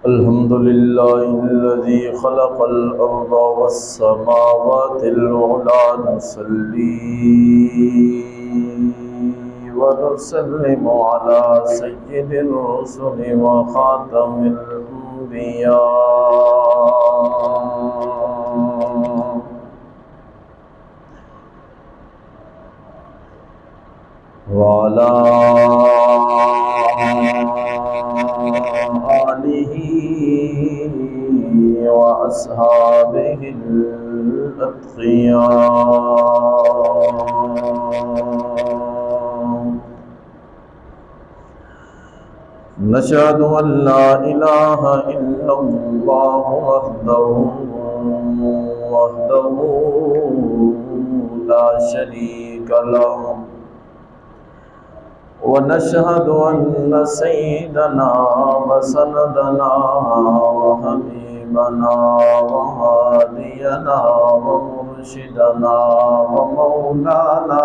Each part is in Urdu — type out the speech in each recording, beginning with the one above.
الحمد لله الذي خلق الأرض والسماوات العلى نصلي ونسلم على سيد الرسل وخاتم الأنبياء وعلى آله وأصحابه الأتقياء. نشهد أن لا إله إلا الله وحده لا شريك له، ونشهد أن سيدنا وسندنا وحبيبنا وهادينا ومرشدنا ومولانا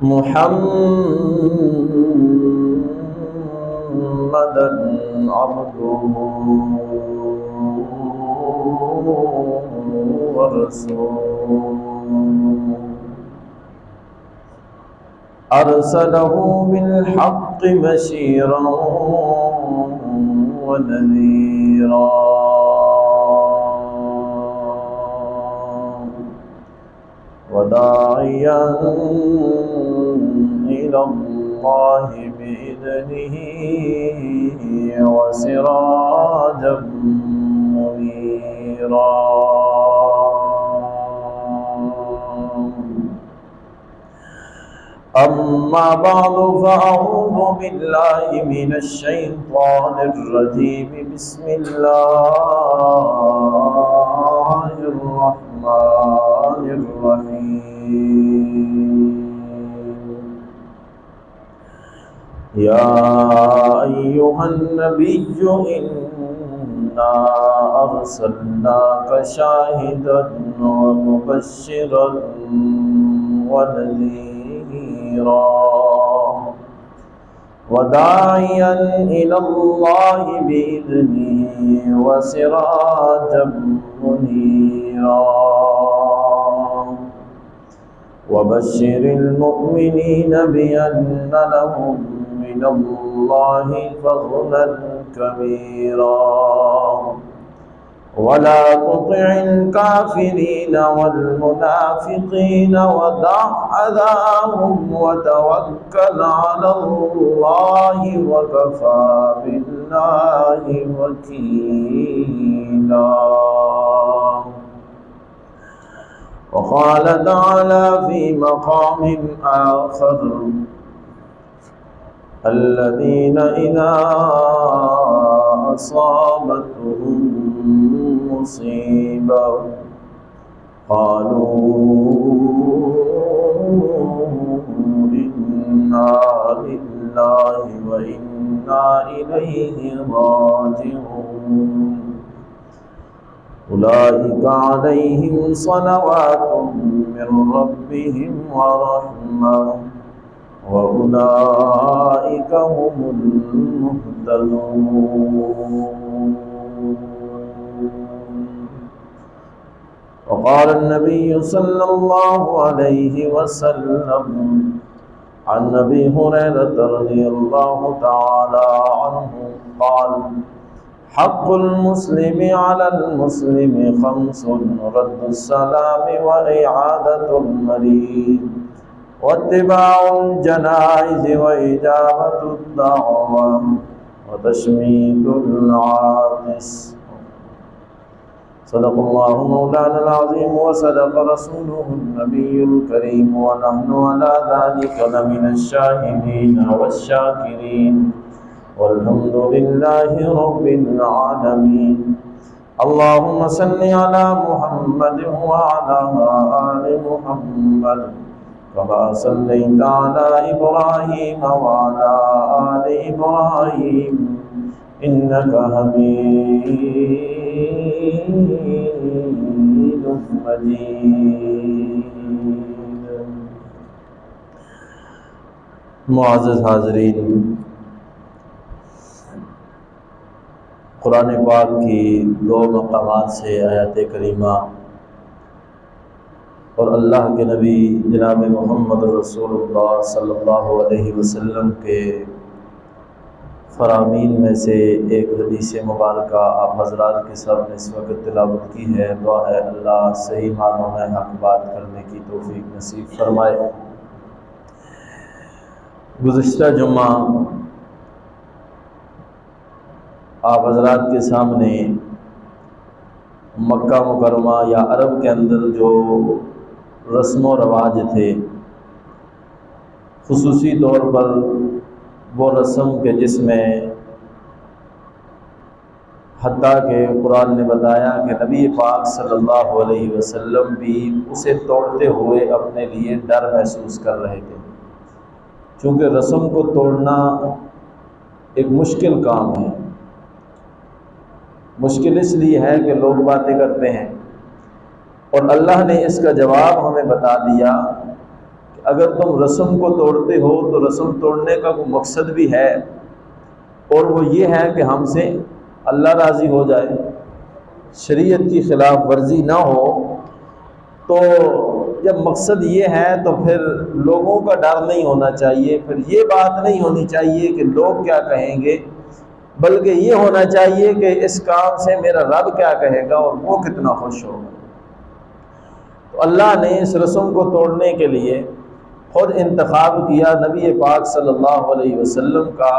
محمدا عبده ورسوله، أرسله بالحق بشيرا ونذيرا وداعيا إلى الله بإذنه وسراجا منيرا. أما بعد فأعوذ بالله من الشيطان الرجيم. بسم الله الرحمن الرحيم. يا أيها النبي إنا أرسلناك شاهدا ومبشرا ونذيرا وداعيا إلى الله بإذنه وسراجا منيرا. وبشر المؤمنين بأن لهم من الله فضلا كبيرا، ولا تطع الكافرين والمنافقين ودع أذاهم وتوكل على الله وكفى بالله وكيلا. وقال تعالى في مقام آخر: الذين إذا أصابتهم مصيبة قالوا إنا لله وإنا إليه راجعون. أولئك عليهم صلوات من ربهم ورحمة وأولئك هم المهتدون. وقال النبي صلى الله عليه وسلم عن أبي هريرة رضي الله تعالى عنه قال: حق المسلم على المسلم خمس: رد السلام وإعادة المريض واتباع الجنائز وإجابة الدعوة وتشميت العاطس. صدق الله مولانا العظيم وصدق رسوله النبي الكريم، ونحن على ذلك لمن الشاهدين والشاكرين، والحمد لله رب العالمين. اللهم صل على محمد وعلى آل محمد كما صليت على إبراهيم وعلى آل إبراهيم إنك حميد مجيد. معزز حاضرین، قرآن پاک کی دو مقامات سے آیات کریمہ اور اللہ کے نبی جناب محمد رسول اللہ صلی اللہ علیہ وسلم کے فرامین میں سے ایک حدیث مبارکہ آپ حضرات کے سامنے اس وقت تلاوت کی ہے۔ دعا ہے اللہ صحیح معنوں میں حق بات کرنے کی توفیق نصیب فرمائے۔ گزشتہ جمعہ آپ حضرات کے سامنے مکہ مکرمہ یا عرب کے اندر جو رسم و رواج تھے، خصوصی طور پر وہ رسم کے جس میں حتیٰ کہ قرآن نے بتایا کہ نبی پاک صلی اللہ علیہ وسلم بھی اسے توڑتے ہوئے اپنے لیے ڈر محسوس کر رہے تھے، چونکہ رسم کو توڑنا ایک مشکل کام ہے۔ مشکل اس لیے ہے کہ لوگ باتیں کرتے ہیں، اور اللہ نے اس کا جواب ہمیں بتا دیا کہ اگر تم رسم کو توڑتے ہو تو رسم توڑنے کا کوئی مقصد بھی ہے، اور وہ یہ ہے کہ ہم سے اللہ راضی ہو جائے، شریعت کی خلاف ورزی نہ ہو۔ تو جب مقصد یہ ہے تو پھر لوگوں کا ڈر نہیں ہونا چاہیے، پھر یہ بات نہیں ہونی چاہیے کہ لوگ کیا کہیں گے، بلکہ یہ ہونا چاہیے کہ اس کام سے میرا رب کیا کہے گا اور وہ کتنا خوش ہوگا۔ تو اللہ نے اس رسم کو توڑنے کے لیے خود انتخاب کیا۔ نبی پاک صلی اللہ علیہ وسلم کا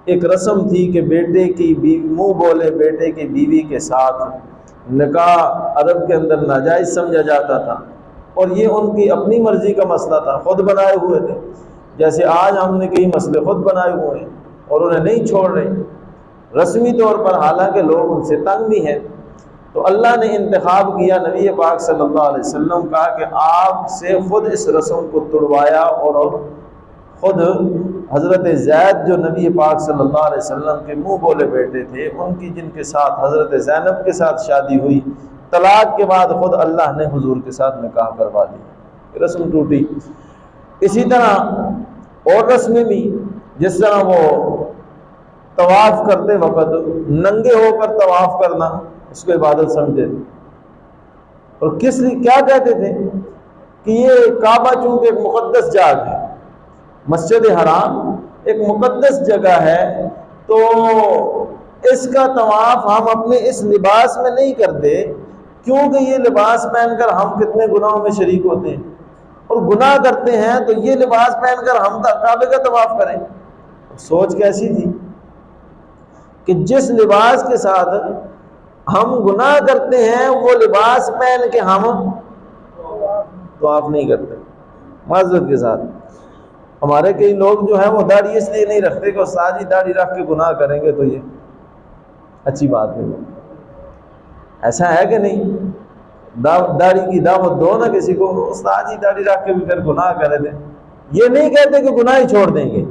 ایک رسم تھی کہ بیٹے کی منہ بولے بیٹے کی بیوی کے ساتھ نکاح عرب کے اندر ناجائز سمجھا جاتا تھا، اور یہ ان کی اپنی مرضی کا مسئلہ تھا، خود بنائے ہوئے تھے، جیسے آج ہم نے کئی مسئلے خود بنائے ہوئے ہیں اور انہیں نہیں چھوڑ رہے رسمی طور پر، حالانکہ لوگ ان سے تنگ بھی ہیں۔ تو اللہ نے انتخاب کیا نبی پاک صلی اللہ علیہ وسلم کا کہ آپ سے خود اس رسم کو توڑوایا، اور خود حضرت زید جو نبی پاک صلی اللہ علیہ وسلم کے منہ بولے بیٹے تھے، ان کی جن کے ساتھ حضرت زینب کے ساتھ شادی ہوئی، طلاق کے بعد خود اللہ نے حضور کے ساتھ نکاح کروا دی، رسم ٹوٹی۔ اسی طرح اور رسمیں بھی، جس طرح وہ طواف کرتے وقت ننگے ہو کر طواف کرنا اس کو عبادت سمجھتے تھے، اور کس لیے کیا کہتے تھے کہ یہ کعبہ چونکہ ایک مقدس جگہ ہے، مسجد حرام ایک مقدس جگہ ہے، تو اس کا طواف ہم اپنے اس لباس میں نہیں کرتے، کیونکہ یہ لباس پہن کر ہم کتنے گناہوں میں شریک ہوتے ہیں اور گناہ کرتے ہیں، تو یہ لباس پہن کر ہم کعبے کا طواف کریں۔ سوچ کیسی تھی کہ جس لباس کے ساتھ ہم گناہ کرتے ہیں وہ لباس پہن کے ہم طواف نہیں کرتے۔ معذرت کے ساتھ ہمارے کئی لوگ جو ہیں وہ داڑھی اس لیے نہیں رکھتے کہ استاد جی داڑھی رکھ کے گناہ کریں گے تو یہ اچھی بات نہیں، ایسا ہے کہ نہیں؟ داڑھی کی دعوت دو نا کسی کو، استاد جی داڑھی رکھ کے بھی پھر گناہ کرے دیں، یہ نہیں کہتے کہ گناہ ہی چھوڑ دیں گے،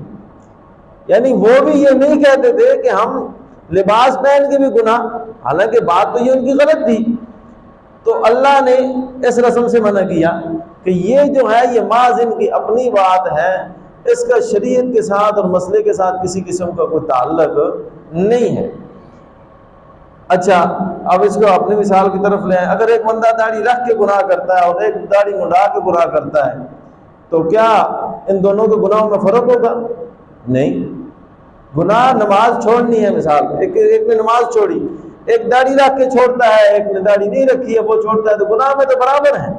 یعنی وہ بھی یہ نہیں کہتے تھے کہ ہم لباس پہن کے بھی گناہ، حالانکہ بات تو یہ ان کی غلط تھی۔ تو اللہ نے اس رسم سے منع کیا کہ یہ جو ہے یہ محض ان کی اپنی بات ہے، اس کا شریعت کے ساتھ اور مسئلے کے ساتھ کسی قسم کا کوئی تعلق نہیں ہے۔ اچھا، اب اس کو اپنی مثال کی طرف لے آئیں۔ اگر ایک بندہ داڑھی رکھ کے گناہ کرتا ہے اور ایک داڑھی منڈا کے گناہ کرتا ہے، تو کیا ان دونوں کے گناہوں میں فرق ہوگا؟ نہیں۔ گناہ نماز چھوڑنی ہے، مثال ایک نے نماز چھوڑی، ایک داڑھی رکھ کے چھوڑتا ہے، ایک نے داڑھی نہیں رکھی ہے وہ چھوڑتا ہے، تو گناہ میں تو برابر ہے۔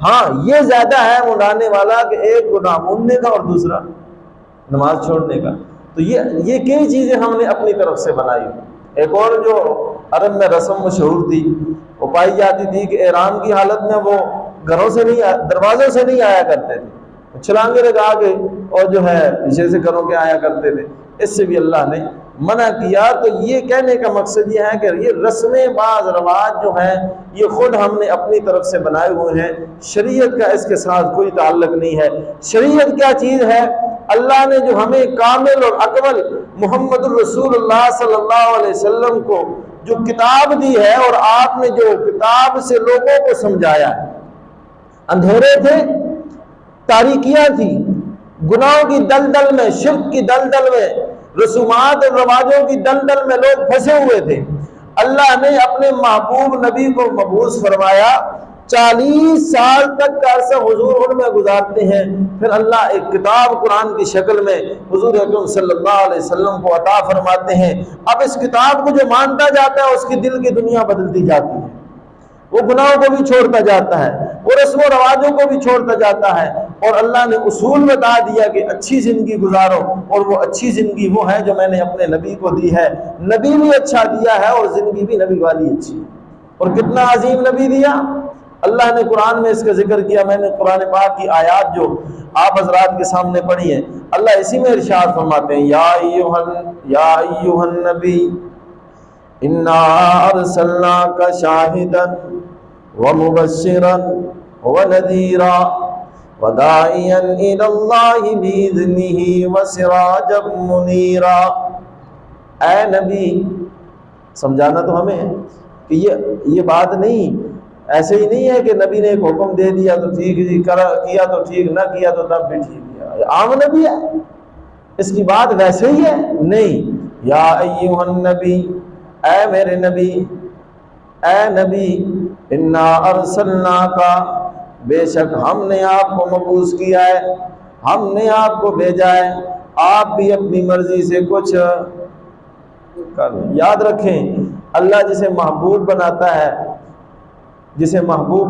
ہاں، یہ زیادہ ہے منڈانے والا کہ ایک گناہ موننے کا اور دوسرا نماز چھوڑنے کا۔ تو یہ کئی چیزیں ہم نے اپنی طرف سے بنائی۔ ایک اور جو عرب میں رسم مشہور تھی، وہ پائی جاتی تھی کہ احرام کی حالت میں وہ گھروں سے نہیں، دروازوں سے نہیں آیا کرتے تھے، چھلانگے لگا کے اور جو ہے پیچھے سے گھروں کے آیا کرتے تھے، اس سے بھی اللہ نے منع کیا۔ تو یہ کہنے کا مقصد یہ ہے کہ یہ رسمیں بعض رواج جو ہیں یہ خود ہم نے اپنی طرف سے بنائے ہوئے ہیں، شریعت کا اس کے ساتھ کوئی تعلق نہیں ہے۔ شریعت کیا چیز ہے؟ اللہ نے جو ہمیں کامل اور اکمل محمد الرسول اللہ صلی اللہ علیہ وسلم کو جو کتاب دی ہے، اور آپ نے جو کتاب سے لوگوں کو سمجھایا ہے، اندھیرے تھے، تاریکیاں تھیں، گناہوں کی دلدل میں، شرک کی دلدل میں، رسومات اور رواجوں کی دلدل میں لوگ پھنسے ہوئے تھے۔ اللہ نے اپنے محبوب نبی کو مبعوث فرمایا، 40 سال تک کا عرصہ حضور ان میں گزارتے ہیں، پھر اللہ ایک کتاب قرآن کی شکل میں حضور اکرم صلی اللہ علیہ وسلم کو عطا فرماتے ہیں۔ اب اس کتاب کو جو مانتا جاتا ہے اس کی دل کی دنیا بدلتی جاتی ہے، وہ گناہوں کو بھی چھوڑتا جاتا ہے، وہ رسم و رواجوں کو بھی چھوڑتا جاتا ہے، اور اللہ نے اصول بتا دیا کہ اچھی زندگی گزارو، اور وہ اچھی زندگی وہ ہے جو میں نے اپنے نبی کو دی ہے۔ نبی بھی اچھا دیا ہے اور زندگی بھی نبی والی اچھی ہے، اور کتنا عظیم نبی دیا۔ اللہ نے قرآن میں اس کا ذکر کیا، میں نے قرآن پاک کی آیات جو آپ حضرات کے سامنے پڑھی ہیں، اللہ اسی میں ارشاد فرماتے ہیں، یا ایھا النبی انا ارسلناک شاہدا ومبشرا ونذیرا وداعیا الی اللہ باذنہ وسراجا منیرا۔ اے نبی، سمجھانا تو ہمیں ہے کہ یہ بات نہیں، ایسے ہی نہیں ہے کہ نبی نے ایک حکم دے دیا تو ٹھیک جی، کیا تو ٹھیک، نہ کیا تو تب بھی ٹھیک ہے، عام نبی ہے، اس کی بات ویسے ہی ہے، نہیں۔ یا ایھا النبی، اے میرے نبی، اے نبی، انا ارسلناک، بے شک ہم نے آپ کو مبعوث کیا ہے، ہم نے آپ کو بھیجا ہے، آپ بھی اپنی مرضی سے کچھ یاد رکھیں، اللہ جسے محبوب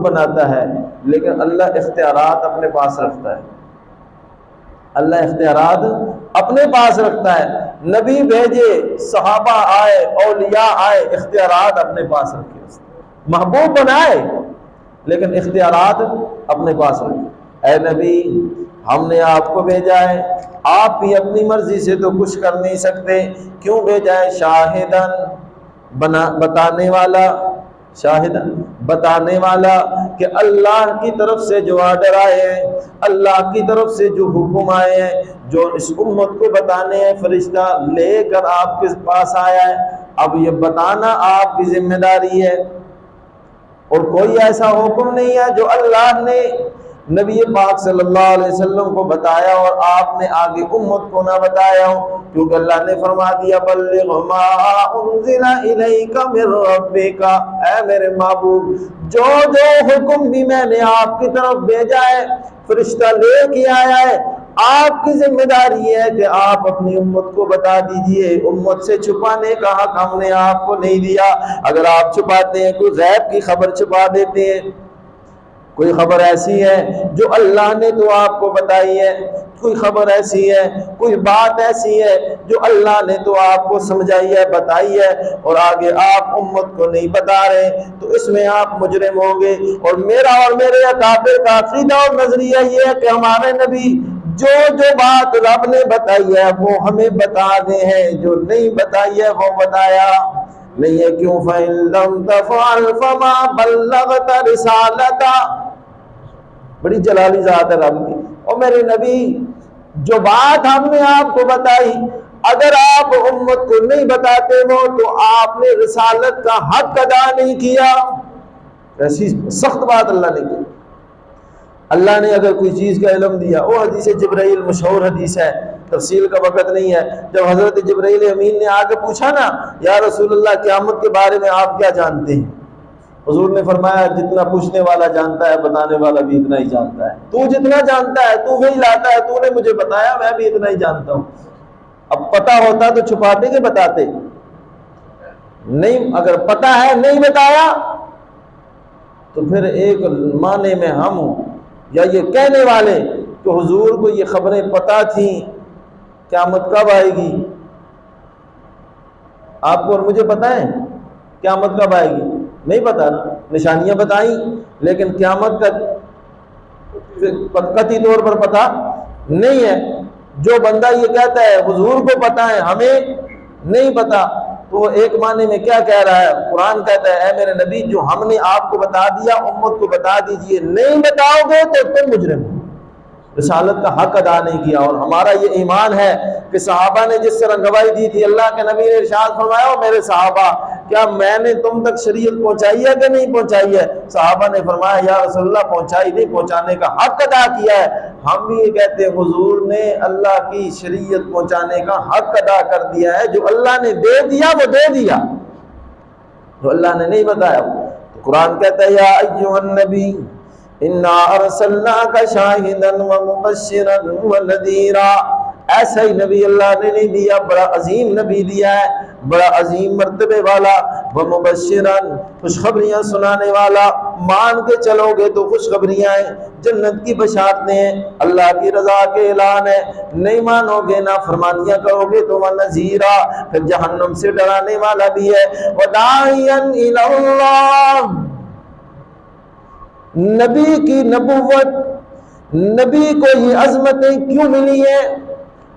بناتا ہے لیکن اللہ اختیارات اپنے پاس رکھتا ہے، اللہ اختیارات اپنے پاس رکھتا ہے۔ نبی بھیجے، صحابہ آئے، اولیاء آئے، اختیارات اپنے پاس رکھے، محبوب بنائے لیکن اختیارات اپنے پاس رکھے۔ اے نبی، ہم نے آپ کو بھیجا ہے، آپ بھی اپنی مرضی سے تو کچھ کر نہیں سکتے، کیوں بھیجا ہے؟ شاہدن، بتانے والا، شاہدن، بتانے والا کہ اللہ کی طرف سے جو آرڈر آئے ہیں، اللہ کی طرف سے جو حکم آئے ہیں، جو اس امت کو بتانے ہیں، فرشتہ لے کر آپ کے پاس آیا ہے، اب یہ بتانا آپ کی ذمہ داری ہے، اور کوئی ایسا حکم نہیں ہے جو اللہ نے نبی پاک صلی اللہ علیہ وسلم کو بتایا اور آپ نے آگے امت کو نہ بتایا ہو، کیونکہ اللہ نے فرما دیا بلغ ما انزل الیک من ربک، اے میرے محبوب، جو حکم بھی میں نے آپ کی طرف بھیجا ہے، فرشتہ لے کے آیا ہے، آپ کی ذمہ داری ہے کہ آپ اپنی امت کو بتا دیجئے۔ امت سے چھپانے کا حق ہم نے آپ کو نہیں دیا۔ اگر آپ چھپاتے ہیں، کوئی غیب کی خبر چھپا دیتے ہیں، کوئی خبر ایسی ہے جو اللہ نے تو آپ کو بتائی ہے، کوئی خبر ایسی ہے، کوئی بات ایسی ہے جو اللہ نے تو آپ کو سمجھائی ہے، بتائی ہے، اور آگے آپ امت کو نہیں بتا رہے، تو اس میں آپ مجرم ہوں گے۔ اور میرا اور میرے اکابر کا عقیدہ اور نظریہ یہ ہے کہ ہمارے نبی جو بات رب نے بتائی ہے وہ ہمیں بتا دے ہیں، جو نہیں بتائی ہے وہ بتایا نہیں ہے، کیوں؟ فَإِن لَمْ تَفْعَلْ فَمَا بَلَّغْتَ رِسَالَتَهُ، بڑی جلالی ذات ہے رب کی۔ اور میرے نبی، جو بات ہم نے آپ کو بتائی، اگر آپ امت کو نہیں بتاتے ہو تو آپ نے رسالت کا حق ادا نہیں کیا۔ ایسی سخت بات اللہ نے کی۔ اللہ نے اگر کوئی چیز کا علم دیا، وہ حدیث جبرائیل مشہور حدیث ہے، تفصیل کا وقت نہیں ہے، جب حضرت جبرائیل امین نے آ کے پوچھا نا، یا رسول اللہ قیامت کے بارے میں آپ کیا جانتے ہیں؟ حضور نے فرمایا جتنا پوچھنے والا جانتا ہے بتانے والا بھی اتنا ہی جانتا ہے، تو جتنا جانتا ہے تو وہی لاتا ہے، تو نے مجھے بتایا، میں بھی اتنا ہی جانتا ہوں۔ اب پتہ ہوتا تو چھپاتے کہ بتاتے؟ نہیں، اگر پتہ ہے نہیں بتایا تو پھر ایک معنی میں ہم یا یہ کہنے والے کہ حضور کو یہ خبریں پتہ تھیں قیامت کب آئے گی، آپ کو اور مجھے پتہ ہے قیامت کب آئے گی؟ نہیں پتہ نا، نشانیاں بتائیں لیکن قیامت کا قطعی طور پر پتہ نہیں ہے۔ جو بندہ یہ کہتا ہے حضور کو پتہ ہے ہمیں نہیں پتہ، تو وہ ایک معنی میں کیا کہہ رہا ہے؟ قرآن کہتا ہے اے میرے نبی، جو ہم نے آپ کو بتا دیا امت کو بتا دیجئے، نہیں بتاؤ گے تو تم مجرم ہو، رسالت کا حق ادا نہیں کیا۔ اور ہمارا یہ ایمان ہے کہ صحابہ نے جس طرح گواہی دی تھی، اللہ کے نبی نے ارشاد فرمایا، میرے صحابہ کیا میں نے تم تک شریعت پہنچائی ہے کہ نہیں پہنچائی ہے؟ صحابہ نے فرمایا یا رسول اللہ پہنچائی نہیں، پہنچانے کا حق ادا کیا ہے۔ ہم بھی یہ کہتے ہیں حضور نے اللہ کی شریعت پہنچانے کا حق ادا کر دیا ہے، جو اللہ نے دے دیا وہ دے دیا، جو اللہ نے نہیں بتایا۔ تو قرآن کہتا ہے یا ایھا النبی انا ارسلناک شاہدا ومبشرا ونذیرا، ایسا ہی نبی اللہ نے نہیں دیا، بڑا عظیم نبی دیا ہے، بڑا عظیم مرتبے والا، ومبشرا خوشخبریاں سنانے والا، مان کے چلو گے تو خوشخبریاں ہیں، جنت کی بشارتیں ہیں، اللہ کی رضا کے اعلان ہے، نہیں مانو گے نافرمانیاں کرو گے تو ونذیرا، پھر جہنم سے ڈرانے والا بھی ہے، وداعیا الی اللہ۔ نبی کی نبوت، نبی کو یہ عظمتیں کیوں ملی ہیں؟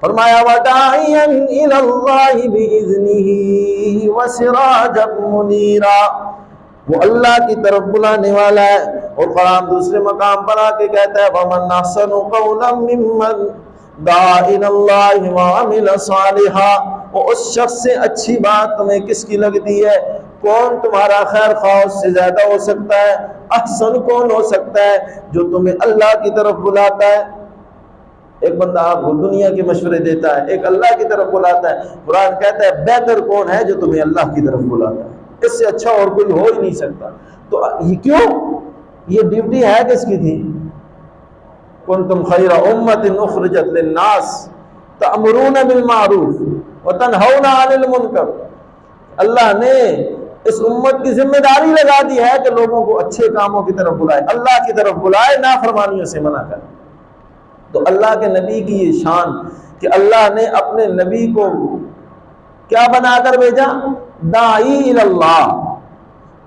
فرمایا وَدَاعِيًا إِلَى اللَّهِ بِإِذْنِهِ وَسِرَاجًا مُنِيرًا، وہ اللہ کی طرف بلانے والا ہے۔ اور قرآن دوسرے مقام پر آ کے کہتا ہے وَمَنْ أَحْسَنُ قَوْلًا مِّمَّنْ دَعَا إِلَى اللَّهِ وَعَمِلَ صَالِحًا، وہ اس شخص سے اچھی بات تمہیں کس کی لگتی ہے؟ کون تمہارا خیر خواہ اس سے زیادہ ہو سکتا ہے؟ احسن کون ہو سکتا ہے جو تمہیں اللہ کی طرف بلاتا ہے؟ ایک بندہ آپ کو دنیا کے مشورے دیتا ہے، ایک اللہ کی طرف بلاتا ہے۔ قرآن کہتا ہے بہتر کون ہے جو تمہیں اللہ کی طرف بلاتا ہے، اس سے اچھا اور کوئی ہو ہی نہیں سکتا۔ تو یہ کیوں؟ یہ ڈیوٹی ہے کس کی تھی؟ کنتم خیر امۃ اخرجت للناس تأمرون بالمعروف وتنہون عن المنکر، اللہ نے اس امت کی ذمہ داری لگا دی ہے کہ لوگوں کو اچھے کاموں کی طرف بلائے، اللہ کی طرف بلائے، نافرمانیوں سے منع کرے۔ تو اللہ کے نبی کی یہ شان کہ اللہ نے اپنے نبی کو کیا بنا کر بھیجا؟ داعی الی اللہ۔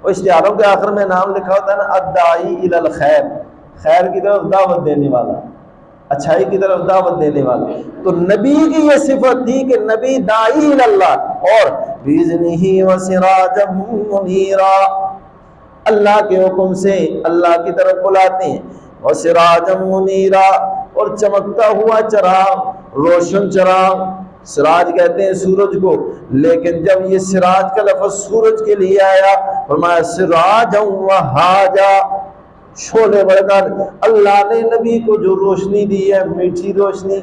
اور اشتہاروں کے آخر میں نام لکھا ہوتا ہے نا الداعی الی الخیر، خیر کی طرف دعوت دینے والا، اچھائی کی طرف دعوت دینے والا۔ تو نبی کی یہ صفت تھی کہ نبی داعی الی اللہ اور بِإِذْنِهِ وَسِرَاجًا مُنِيرًا، اللہ کے حکم سے اللہ کی طرف بلاتے ہیں، وَسِرَاجًا مُنِيرًا، اور چمکتا ہوا چراغ، روشن چراغ۔ سراج کہتے ہیں سورج کو، لیکن جب یہ سراج کا لفظ سورج کے لیے آیا فرمایا سراجا وہاجا، شعلے بڑھ کر اللہ نے نبی کو جو روشنی دی ہے، میٹھی روشنی،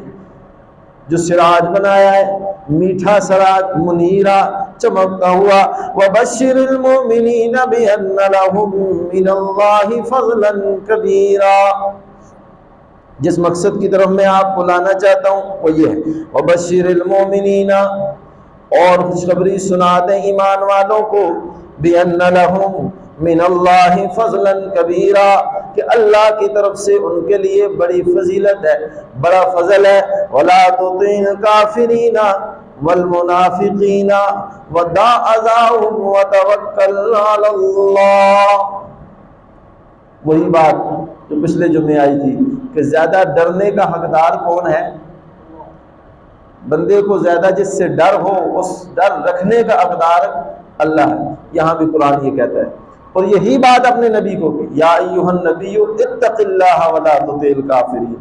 جو سراج بنایا ہے، میٹھا سراج، منیرا، چمکتا ہوا۔ وَبَشِّرِ الْمُؤْمِنِينَ بِأَنَّ لَهُم مِّنَ اللَّهِ فَضْلًا كَبِيرًا۔ جس مقصد کی طرف میں آپ کو لانا چاہتا ہوں وہ یہ ہے وَبَشِّرِ الْمُؤْمِنِينَ، اور خوشخبری سنا دیں ایمان والوں کو، بِأَنَّ لَهُم مِّنَ اللَّهِ فَضْلًا كَبِيرًا، کہ اللہ کی طرف سے ان کے لیے بڑی فضیلت ہے، بڑا فضل ہے۔ وَلَا تُطِعِ الْكَافِرِينَ وَالْمُنَافِقِينَ وَدَعْ أَذَاهُمْ وَتَوَكَّلْ عَلَى اللَّهِ۔ وہی بات جو پچھلے جمعے آئی تھی کہ زیادہ ڈرنے کا حقدار کون ہے؟ بندے کو زیادہ جس سے ڈر ہو اس ڈر رکھنے کا حقدار اللہ ہے۔ یہاں بھی قرآن یہ کہتا ہے، اور یہی بات اپنے نبی کو کی، یا ایھا النبی اتق اللہ ولا تطع الکافرین،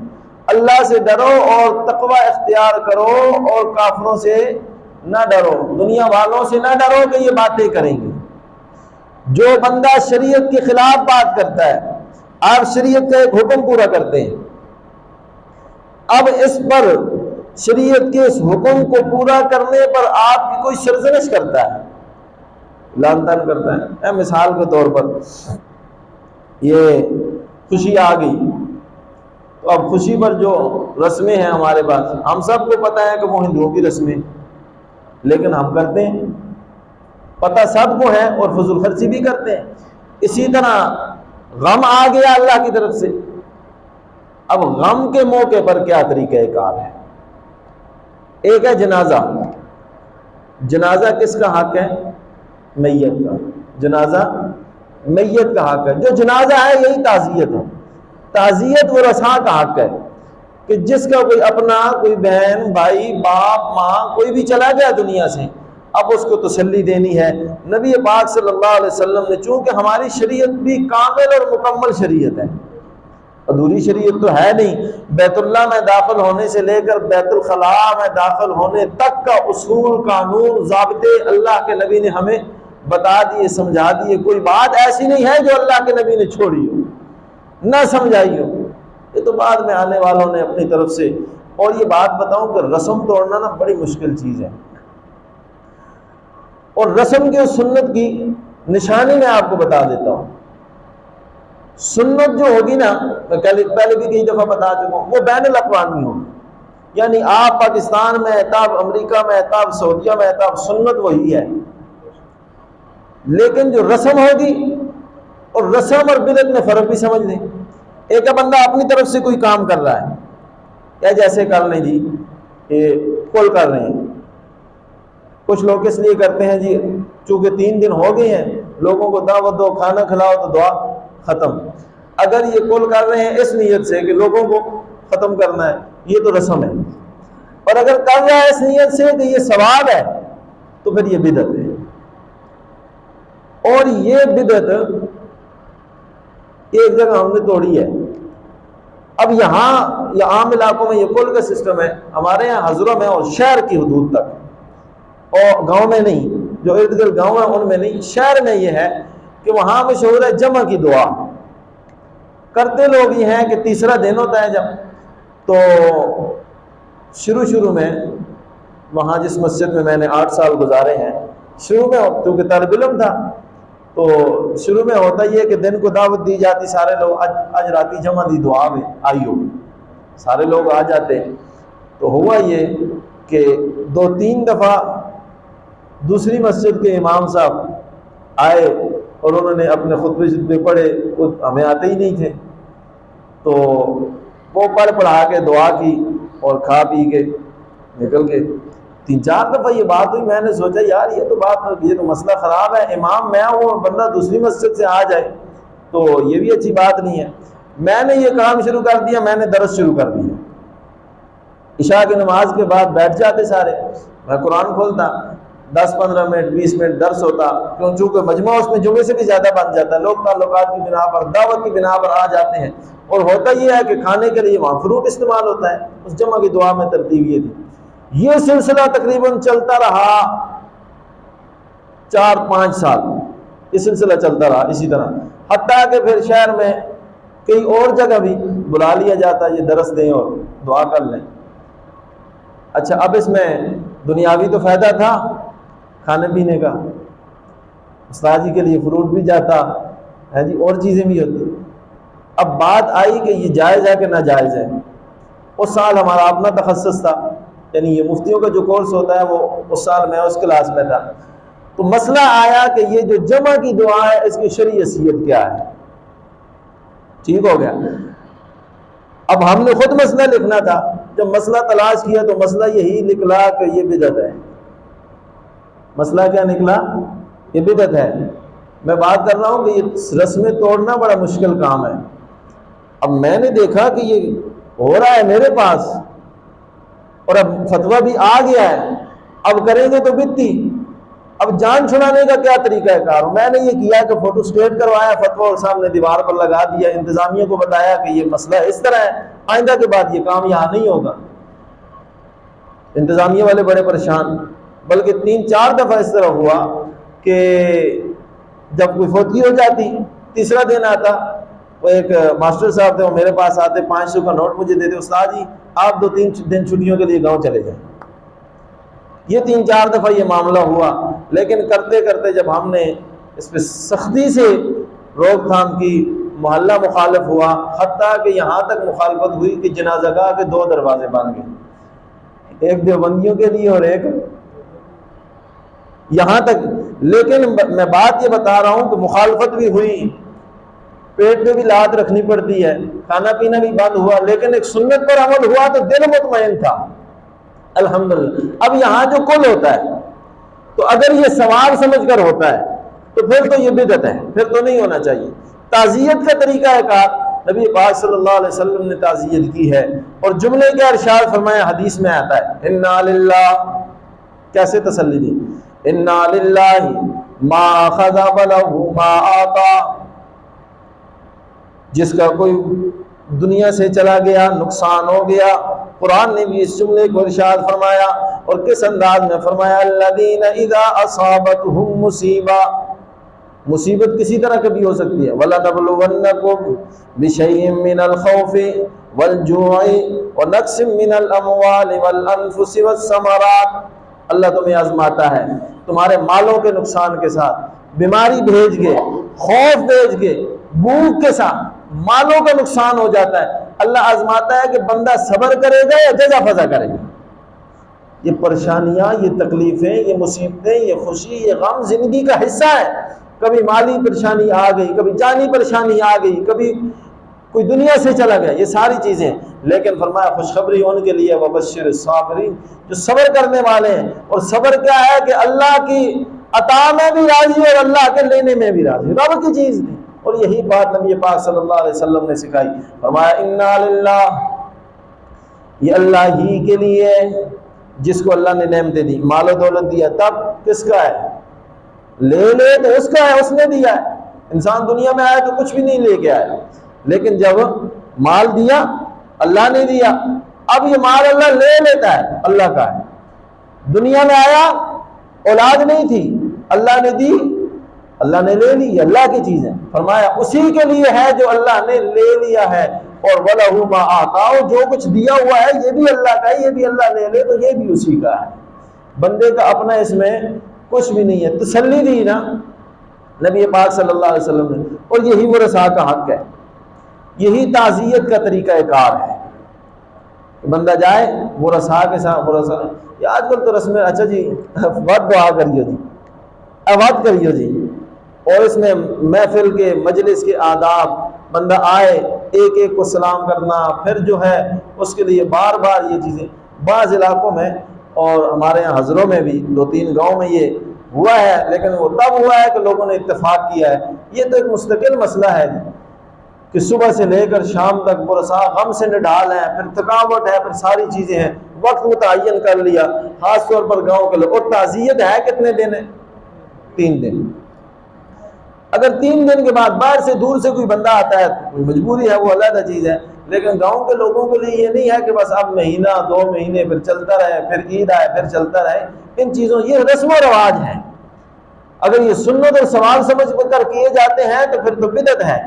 اللہ سے ڈرو اور تقوی اختیار کرو اور کافروں سے نہ ڈرو، دنیا والوں سے نہ ڈرو کہ یہ باتیں کریں گے۔ جو بندہ شریعت کے خلاف بات کرتا ہے، آپ شریعت کا ایک حکم پورا کرتے ہیں، اب اس پر شریعت کے اس حکم کو پورا کرنے پر آپ کی کوئی سرزنش کرتا ہے، لعن طعن کرتا ہے۔ مثال کے طور پر یہ خوشی آ گئی تو اب خوشی پر جو رسمیں ہیں ہمارے پاس، ہم سب کو پتہ ہے کہ وہ ہندوؤں کی رسمیں، لیکن ہم کرتے ہیں، پتہ سب کو ہے اور فضول خرچی بھی کرتے ہیں۔ اسی طرح غم آ گیا اللہ کی طرف سے، اب غم کے موقع پر کیا طریقہ کار ہے؟ ایک ہے جنازہ۔ جنازہ کس کا حق ہے؟ میت کا۔ جنازہ میت کا حق ہے۔ جو جنازہ ہے یہی تعزیت ہے۔ تعزیت وہ رساں کا حق ہے کہ جس کا کوئی اپنا، کوئی بہن، بھائی، باپ، ماں، کوئی بھی چلا گیا دنیا سے، اب اس کو تسلی دینی ہے۔ نبی پاک صلی اللہ علیہ وسلم نے، چونکہ ہماری شریعت بھی کامل اور مکمل شریعت ہے، ادھوری شریعت تو ہے نہیں، بیت اللہ میں داخل ہونے سے لے کر بیت الخلاء میں داخل ہونے تک کا اصول، قانون، ضابطے اللہ کے نبی نے ہمیں بتا دیے، سمجھا دیے، کوئی بات ایسی نہیں ہے جو اللہ کے نبی نے چھوڑی ہو، نہ سمجھائی ہو، یہ تو بعد میں آنے والوں نے اپنی طرف سے۔ اور یہ بات بتاؤں کہ رسم توڑنا نا بڑی مشکل چیز ہے، اور رسم کی اور سنت کی نشانی میں آپ کو بتا دیتا ہوں۔ سنت جو ہوگی نا، میں پہلے بھی کئی دفعہ بتا چکا ہوں، وہ بین الاقوامی ہوگی، یعنی آپ پاکستان میں تاب امریکہ میں تاب سعودیہ میں تاب سنت وہی ہے، لیکن جو رسم ہوگی، اور رسم اور بدعت میں فرق بھی سمجھ لیں۔ ایک بندہ اپنی طرف سے کوئی کام کر رہا ہے، یا جیسے کر لیں جی یہ کل کر رہے ہیں، کچھ لوگ اس لیے کرتے ہیں جی چونکہ 3 دن ہو گئے ہیں، لوگوں کو دعوت دو، کھانا کھلاؤ تو دعا ختم۔ اگر یہ کل کر رہے ہیں اس نیت سے کہ لوگوں کو ختم کرنا ہے، یہ تو رسم ہے، اور اگر کر رہا ہے اس نیت سے کہ یہ ثواب ہے، تو پھر یہ بدعت ہے۔ اور یہ بدعت ایک جگہ ہم نے توڑی ہے۔ اب یہاں یا عام علاقوں میں یہ کل کا سسٹم ہے، ہمارے یہاں حضروں میں اور شہر کی حدود تک، اور گاؤں میں نہیں، جو ارد گرد گاؤں ہیں ان میں نہیں، شہر میں یہ ہے کہ وہاں مشہور ہے جمع کی دعا۔ کرتے لوگ یہ ہیں کہ تیسرا دن ہوتا ہے جب، تو شروع میں وہاں جس مسجد میں نے 8 سال گزارے ہیں، شروع میں کیونکہ طالب علم تھا تو شروع میں ہوتا یہ کہ دن کو دعوت دی جاتی، سارے لوگ آج راتی جمع دی دعا میں آئی ہو، سارے لوگ آ جاتے۔ تو ہوا یہ کہ 2-3 دفعہ دوسری مسجد کے امام صاحب آئے اور انہوں نے اپنے خطبے پڑھے، ہمیں آتے ہی نہیں تھے، تو وہ پڑھا کے دعا کی اور کھا پی کے نکل گئے۔ 3-4 دفعہ یہ بات ہوئی، میں نے سوچا یار یہ تو مسئلہ خراب ہے، امام میں ہوں، بندہ دوسری مسجد سے آ جائے تو یہ بھی اچھی بات نہیں ہے۔ میں نے یہ کام شروع کر دیا، میں نے درس شروع کر دیا۔ عشاء کی نماز کے بعد بیٹھ جاتے سارے، میں قرآن کھولتا، 10-15 منٹ 20 منٹ درس ہوتا، چونکہ مجموعہ اس میں جمعے سے بھی زیادہ بن جاتا ہے، لوگ تعلقات کی بنا پر، دعوت کی بنا پر آ جاتے ہیں، اور ہوتا یہ ہے کہ کھانے کے لیے وہاں فروٹ استعمال ہوتا ہے۔ اس جمعہ کی دعا میں ترتیب یہ تھی۔ یہ سلسلہ تقریباً چلتا رہا 4-5 سال، یہ سلسلہ چلتا رہا اسی طرح، حتیٰ کہ پھر شہر میں کئی اور جگہ بھی بلا لیا جاتا یہ درس دیں اور دعا کر لیں۔ اچھا، اب اس میں دنیاوی تو فائدہ تھا کھانے پینے کا، استاد جی کے لیے فروٹ بھی جاتا ہے جی، اور چیزیں بھی ہوتی۔ اب بات آئی کہ یہ جائز ہے کہ ناجائز ہے۔ اس سال ہمارا اپنا تخصص تھا، یعنی یہ مفتیوں کا جو کورس ہوتا ہے وہ اس سال میں اس کلاس میں تھا، تو مسئلہ آیا کہ یہ جو جمع کی دعا ہے اس کی شرعی حیثیت کیا ہے۔ ٹھیک ہو گیا، اب ہم نے خود مسئلہ لکھنا تھا، جب مسئلہ تلاش کیا تو مسئلہ یہی نکلا کہ یہ بدعت ہے۔ مسئلہ کیا نکلا؟ یہ بدعت ہے۔ میں بات کر رہا ہوں کہ یہ رسمیں توڑنا بڑا مشکل کام ہے۔ اب میں نے دیکھا کہ یہ ہو رہا ہے میرے پاس، اور اب فتویٰ بھی آ گیا ہے، اب کریں گے تو بدتی، اب جان چھڑانے کا کیا طریقہ ہے کار؟ میں نے یہ کیا کہ فوٹو اسٹیٹ کروایا فتویٰ اور سامنے دیوار پر لگا دیا، انتظامیہ کو بتایا کہ یہ مسئلہ اس طرح ہے، آئندہ کے بعد یہ کام یہاں نہیں ہوگا۔ انتظامیہ والے بڑے پریشان، بلکہ 3-4 دفعہ اس طرح ہوا کہ جب کوئی فوتگی ہو جاتی، تیسرا دن آتا، وہ ایک ماسٹر صاحب تھے، وہ میرے پاس آتے، 500 کا نوٹ مجھے دیتے، استاد جی آپ 2-3 دن چھٹیوں کے لیے گاؤں چلے جائیں۔ یہ 3-4 دفعہ یہ معاملہ ہوا، لیکن کرتے کرتے جب ہم نے اس پہ سختی سے روک تھام کی، محلہ مخالف ہوا، حتیٰ کہ یہاں تک مخالفت ہوئی کہ جنازہ گاہ کے 2 دروازے بن گئے، ایک دیوبندیوں کے لیے اور ایک یہاں تک۔ لیکن میں بات یہ بتا رہا ہوں کہ مخالفت بھی ہوئی، پیٹ میں بھی لات رکھنی پڑتی ہے، کھانا پینا بھی بند ہوا، لیکن ایک سنت پر عمل ہوا تو دل مطمئن تھا الحمدللہ۔ اب یہاں جو کل ہوتا ہے تو اگر یہ ثواب سمجھ کر ہوتا ہے تو پھر تو یہ بدعت ہے، پھر تو نہیں ہونا چاہیے۔ تعزیت کا طریقہ ہے کار نبی پاک صلی اللہ علیہ وسلم نے تعزیت کی ہے، اور جملے کا ارشاد فرمایا حدیث میں آتا ہے انا للہ، کیسے تسلی دی؟ انا للہ ما اخذ وله ما اعطى، جس کا کوئی دنیا سے چلا گیا، نقصان ہو گیا۔ قرآن نے بھی اس جملے کو ارشاد فرمایا، اور کس انداز میں فرمایا، الذین اذا اصابتهم مصیبہ، مصیبت کسی طرح کبھی ہو سکتی ہے، وَلَنَبْلُوَنَّكُمْ بِشَيْءٍ مِّنَ الْخَوْفِ وَالْجُوعِ وَنَقْصٍ مِّنَ الْأَمْوَالِ وَالْأَنفُسِ وَالثَّمَرَاتِ، اللہ تمہیں آزماتا ہے تمہارے مالوں کے نقصان کے ساتھ، بیماری بھیج کے، خوف بھیج کے، بھوک کے ساتھ مالوں کا نقصان ہو جاتا ہے۔ اللہ آزماتا ہے کہ بندہ صبر کرے گا یا جزا فضا کرے گا۔ یہ پریشانیاں، یہ تکلیفیں، یہ مصیبتیں، یہ خوشی، یہ غم زندگی کا حصہ ہے۔ کبھی مالی پریشانی آ گئی، کبھی جانی پریشانی آ گئی، کبھی کوئی دنیا سے چلا گیا، یہ ساری چیزیں، لیکن فرمایا خوشخبری ان کے لیے وبشر الصابرین، جو صبر کرنے والے ہیں۔ اور صبر کیا ہے کہ اللہ کی عطا میں بھی راضی اور اللہ کے لینے میں بھی راضی، رب کی چیز دی۔ اور یہی بات نبی پاک صلی اللہ علیہ وسلم نے سکھائی، فرمایا انا للہ، یہ اللہ ہی کے لیے، جس کو اللہ نے نعمتیں دی، مال و دولت دیا، تب کس کا ہے؟ لے تو اس کا ہے، اس نے دیا ہے۔ انسان دنیا میں آیا تو کچھ بھی نہیں لے کے آیا، لیکن جب مال دیا اللہ نے دیا، اب یہ مال اللہ لے لیتا ہے، اللہ کا ہے۔ دنیا میں آیا اولاد نہیں تھی، اللہ نے دی، اللہ نے لے لی، اللہ کی چیز ہے۔ فرمایا اسی کے لیے ہے جو اللہ نے لے لیا ہے، اور وَلَهُ مَا آتَاهُ، جو کچھ دیا ہوا ہے یہ بھی اللہ کا ہے، یہ بھی اللہ لے لے تو یہ بھی اسی کا ہے۔ بندے کا اپنا اس میں کچھ بھی نہیں ہے۔ تسلی دی نا نبی پاک صلی اللہ علیہ وسلم نے، اور یہی ورثاء کا حق ہے، یہی تعزیت کا طریقہ کار ہے کہ بندہ جائے ورثاء کے ساتھ، ورثاء یہ آج کل تو رسم، اچھا جی ود دعا کریو جی، ود کریو جی، اور اس میں محفل کے مجلس کے آداب، بندہ آئے ایک ایک کو سلام کرنا، پھر جو ہے اس کے لیے بار بار یہ چیزیں، بعض علاقوں میں اور ہمارے یہاں حضروں میں بھی 2-3 گاؤں میں یہ ہوا ہے، لیکن وہ تب ہوا ہے کہ لوگوں نے اتفاق کیا ہے۔ یہ تو ایک مستقل مسئلہ ہے کہ صبح سے لے کر شام تک ورثاء غم سے نڈھال ہیں، پھر تھکاوٹ ہے، پھر ساری چیزیں ہیں، وقت متعین کر لیا، خاص طور پر گاؤں کے لوگ۔ اور تعزیت ہے کتنے دن ہے؟ 3 دن۔ اگر 3 دن کے بعد باہر سے دور سے کوئی بندہ آتا ہے تو کوئی مجبوری ہے، وہ علیحدہ چیز ہے، لیکن گاؤں کے لوگوں کے لیے یہ نہیں ہے کہ بس اب مہینہ 2 مہینے پھر چلتا رہے، پھر عید آئے پھر چلتا رہے۔ ان چیزوں، یہ رسم و رواج ہیں، اگر یہ سنت اور ثواب سمجھ کر کیے جاتے ہیں تو پھر تو بدعت ہے،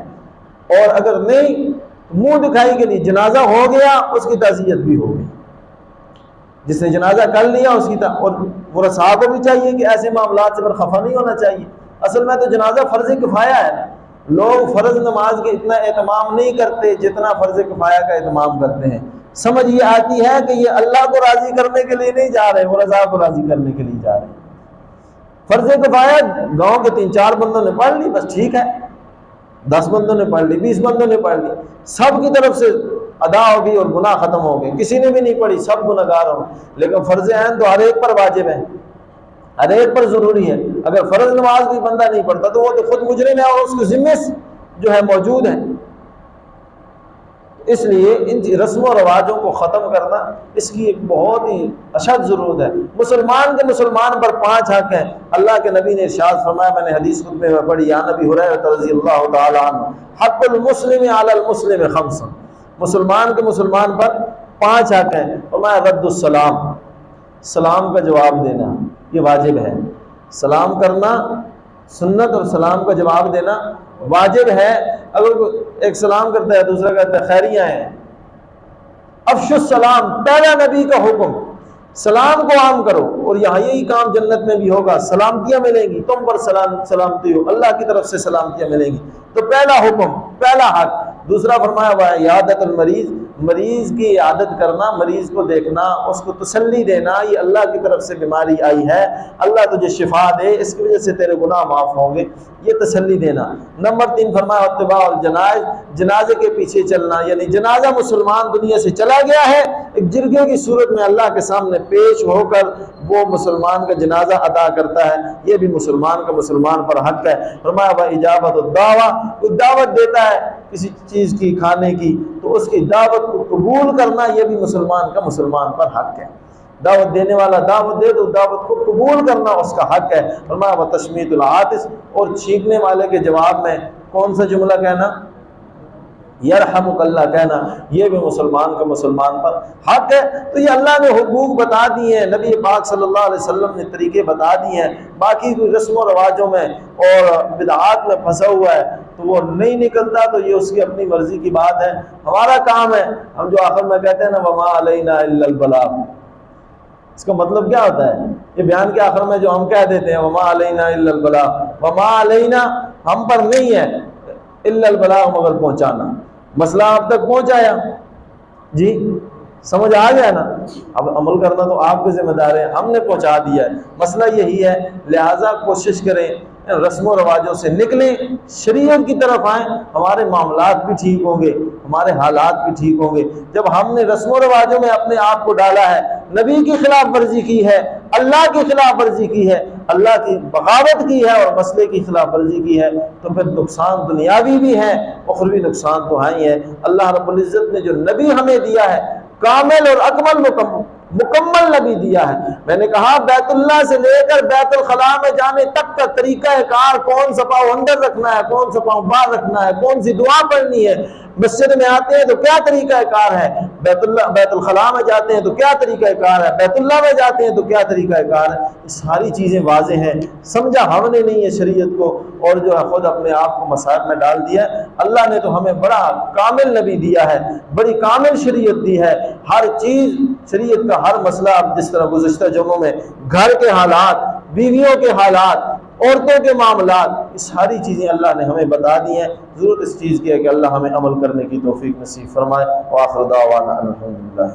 اور اگر نہیں منہ دکھائی کے لیے جنازہ ہو گیا اس کی تعزیت بھی ہو گئی، جس نے جنازہ کر لیا اس کی اور ورثاء کو بھی چاہیے کہ ایسے معاملات سے پر خفا نہیں ہونا چاہیے۔ اصل میں تو جنازہ فرض کفایہ ہے، لوگ فرض نماز کے اتنا اہتمام نہیں کرتے جتنا فرض کفایہ کا اہتمام کرتے ہیں۔ سمجھ یہ آتی ہے کہ یہ اللہ کو راضی کرنے کے لیے نہیں جا رہے، ورثاء کو راضی کرنے کے لیے جا رہے ہیں۔ فرض کفایہ گاؤں کے 3-4 بندوں نے پڑھ لی، بس ٹھیک ہے، 10 بندوں نے پڑھ لی، 20 بندوں نے پڑھ لی، سب کی طرف سے ادا ہو گئی اور گناہ ختم ہو گئے۔ کسی نے بھی نہیں پڑھی، سب گناہ گار ہوں، لیکن فرض عین تو ہر ایک پر واجب ہے، ہر ایک پر ضروری ہے۔ اگر فرض نماز کوئی بندہ نہیں پڑھتا تو وہ تو خود مجرم ہے، اور اس کے ذمے جو ہے موجود ہے۔ اس لیے ان رسم و رواجوں کو ختم کرنا، اس کی ایک بہت ہی اشد ضرورت ہے۔ مسلمان کے مسلمان پر 5 حق ہیں۔ اللہ کے نبی نے ارشاد فرمایا، میں نے حدیث خطبے میں پڑھی، یا نبی ہریرہ رضی اللہ تعالی عنہ، حق المسلم علی المسلم 5، مسلمان کے مسلمان پر 5 حق ہیں۔ فرمایا رد السلام، سلام کا جواب دینا یہ واجب ہے، سلام کرنا سنت اور سلام کا جواب دینا واجب ہے۔ اگر ایک سلام کرتا ہے دوسرا کہتا ہے خیریاں ہیں، افشوا السلام، پہلا نبی کا حکم، سلام کو عام کرو، اور یہاں یہی کام جنت میں بھی ہوگا، سلامتیاں ملیں گی، تم پر سلامتی ہو، اللہ کی طرف سے سلامتیاں ملیں گی۔ تو پہلا حکم، پہلا حق۔ دوسرا فرمایا ہوا ہے عیادت المریض، مریض کی عیادت کرنا، مریض کو دیکھنا، اس کو تسلی دینا، یہ اللہ کی طرف سے بیماری آئی ہے، اللہ تجھے شفا دے، اس کی وجہ سے تیرے گناہ معاف ہوں گے، یہ تسلی دینا۔ نمبر 3 فرمایا اتباع الجنائز، جنازے کے پیچھے چلنا، یعنی جنازہ مسلمان دنیا سے چلا گیا ہے، ایک جرگے کی صورت میں اللہ کے سامنے پیش ہو کر وہ مسلمان کا جنازہ ادا کرتا ہے، یہ بھی مسلمان کا مسلمان پر حق ہے۔ فرمایا اجابت الدعوہ، کوئی دعوت دیتا ہے کسی چیز کی کھانے کی تو اس کی دعوت کو قبول کرنا، یہ بھی مسلمان کا مسلمان پر حق ہے۔ دعوت دینے والا دعوت دے تو دعوت کو قبول کرنا اس کا حق ہے۔ فرمایا وتشمیت العاطس، اور چھینکنے والے کے جواب میں کون سا جملہ کہنا؟ یرحمک اللہ کہنا یہ بھی مسلمان کا مسلمان پر حق ہے۔ تو یہ اللہ نے حقوق بتا دیے ہیں، نبی پاک صلی اللہ علیہ وسلم نے طریقے بتا دیے ہیں، باقی کوئی رسم و رواجوں میں اور بدعات میں پھنسا ہوا ہے تو وہ نہیں نکلتا، تو یہ اس کی اپنی مرضی کی بات ہے۔ ہمارا کام ہے، ہم جو آخر میں کہتے ہیں نا وما علینا الا البلاغ، اس کا مطلب کیا ہوتا ہے؟ یہ بیان کے آخر میں جو ہم کہہ دیتے ہیں وما علینا الا البلاغ، وما علینا ہم پر نہیں ہے الا البلاغ مگر پہنچانا۔ مسئلہ آپ تک پہنچایا جی، سمجھ آ گیا نا؟ اب عمل کرنا تو آپ کی ذمہ دار ہے، ہم نے پہنچا دیا ہے، مسئلہ یہی ہے۔ لہٰذا کوشش کریں رسم و رواجوں سے نکلیں، شریعت کی طرف آئیں، ہمارے معاملات بھی ٹھیک ہوں گے، ہمارے حالات بھی ٹھیک ہوں گے۔ جب ہم نے رسم و رواجوں میں اپنے آپ کو ڈالا ہے، نبی کی خلاف ورزی کی ہے، اللہ کی خلاف ورزی کی ہے، اللہ کی بغاوت کی ہے اور مسئلے کی خلاف ورزی کی ہے، تو پھر نقصان دنیاوی بھی ہے، اخروی نقصان تو ہے ہی ہے۔ اللہ رب العزت نے جو نبی ہمیں دیا ہے، کامل اور اکمل مکمل نبی دیا ہے۔ میں نے کہا بیت اللہ سے لے کر بیت الخلاء میں جانے تک کا طریقہ کار، کون سا پاؤں اندر رکھنا ہے، کون سا پاؤں باہر رکھنا ہے، کون سی دعا پڑھنی ہے، مسجد میں آتے ہیں تو کیا طریقہ کار ہے، بیت الخلاء میں جاتے ہیں تو کیا طریقہ کار ہے، بیت اللہ میں جاتے ہیں تو کیا طریقہ کار ہے، یہ ساری چیزیں واضح ہیں۔ سمجھا ہم نے نہیں ہے شریعت کو، اور جو ہے خود اپنے آپ کو مصائب میں ڈال دیا ہے۔ اللہ نے تو ہمیں بڑا کامل نبی دیا ہے، بڑی کامل شریعت دی ہے، ہر چیز شریعت کا ہر مسئلہ، اب جس طرح گزشتہ جمعوں میں گھر کے حالات، بیویوں کے حالات، عورتوں کے معاملات، یہ ساری چیزیں اللہ نے ہمیں بتا دی ہیں۔ ضرورت اس چیز کی ہے کہ اللہ ہمیں عمل کرنے کی توفیق نصیب فرمائے۔ وآخر دعوانا الحمدللہ۔